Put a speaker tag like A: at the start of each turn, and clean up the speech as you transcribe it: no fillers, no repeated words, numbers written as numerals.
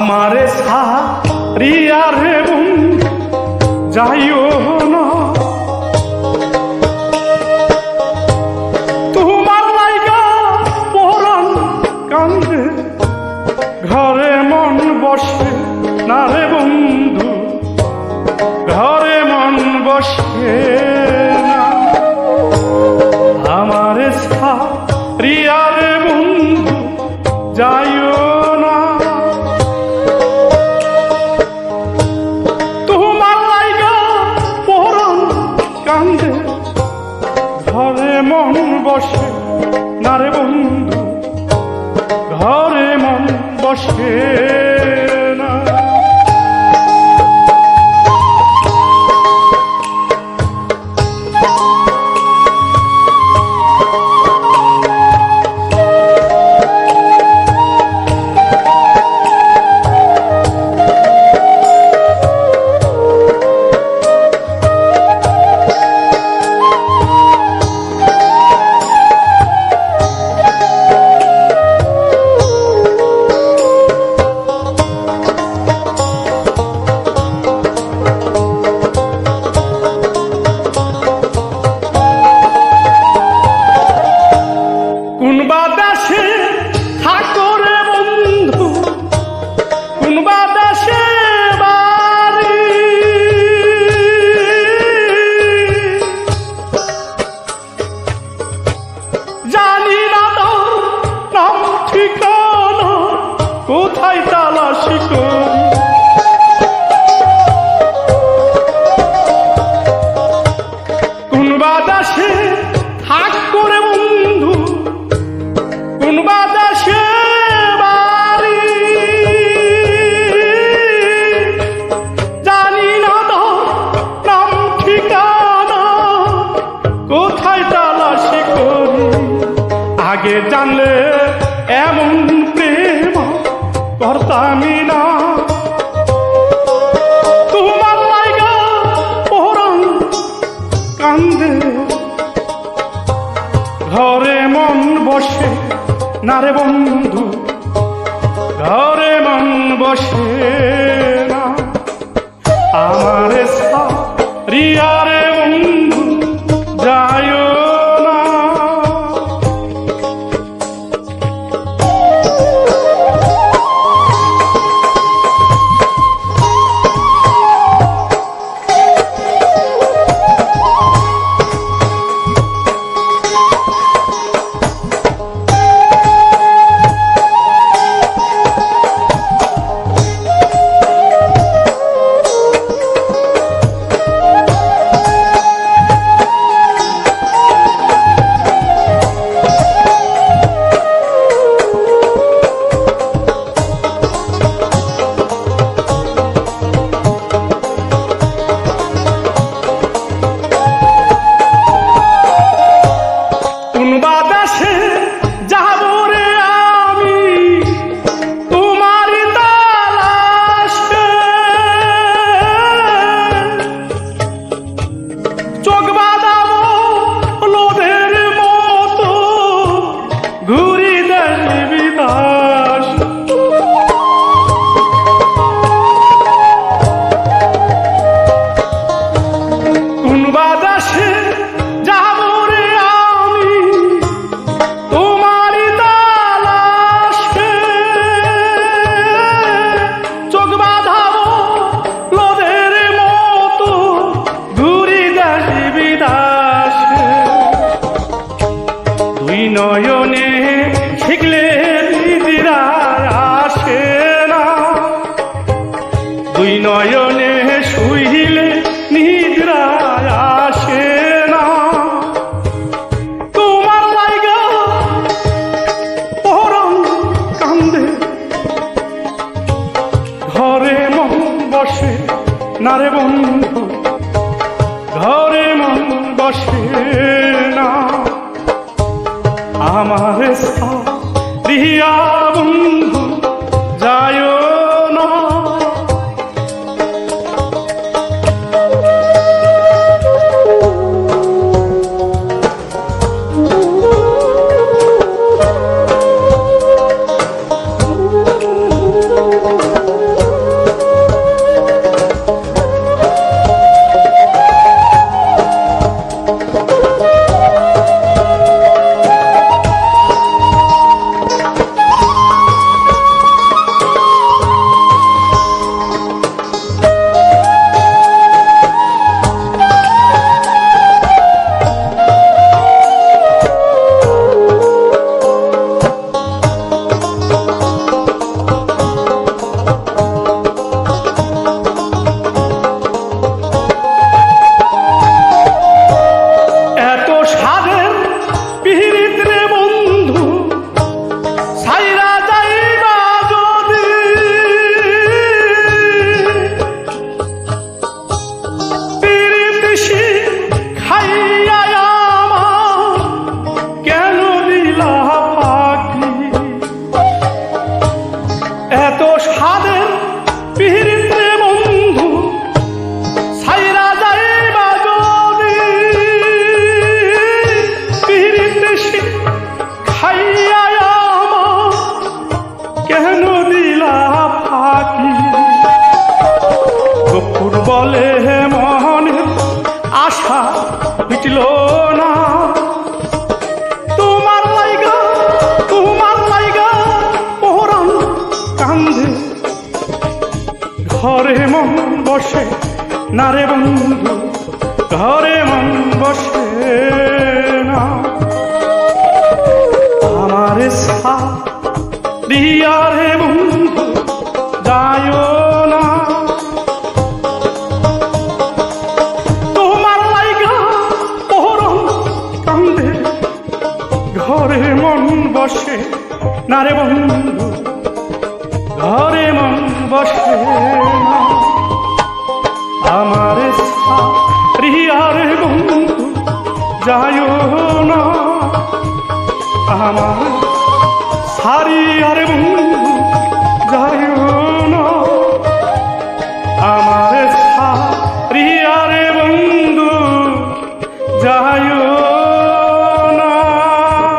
A: আমারে সারিয়া রে বন্ধু যাইও না, তোমার লাইগা পরাণ কান্দে, ঘরে মন বসে না রে বন্ধু, ঘরে মন বসে না। আমারে সারিয়া রে বন্ধু যাইও না, তোমার লাইগা পরাণ কান্দে, ঘরে মন বসে না রে বন্ধু, ঘরে মন বসে না। কোথায় তালাশি করি, কোন বাতাসে থাক করে বন্ধু, কোন বাতাসে বাড়ি, জানি না তো নাম ঠিকানা, কোথায় তালাশি করি। আগে জানলে এমন প্রেম করতামি না, তোমার লাইগা পরাণ কান্দে, ঘরে মন বসে না রে বন্ধু, ঘরে মন বসে না। আমারে সারিয়া রে বন্ধু যাইও না, নয়নে শিখলে নিদ্রা আসে না, দুই নয়নে শুইলে নিদ্রা আসে না, তোমার লাইগা পরাণ কান্দে, ঘরে মন বসে না রে বন্ধু, ঘরে মন বসে না। আমারে সারিয়া বন্ধু যাইও না,
B: Oh
A: মন বসে না রে বন্ধু, ঘরে মন বসে না। আমার ছাড়িয়া রে বন্ধু যায়ও না, তোমার লাইগা পহরম কান্দে, ঘরে মন বসে না রে বন্ধু, ঘরে মন বসে না। আমার ছাড়িয়া রে বন্ধু যায়ও না, আমার ছাড়িয়া রে বন্ধু যায়ও না, আমার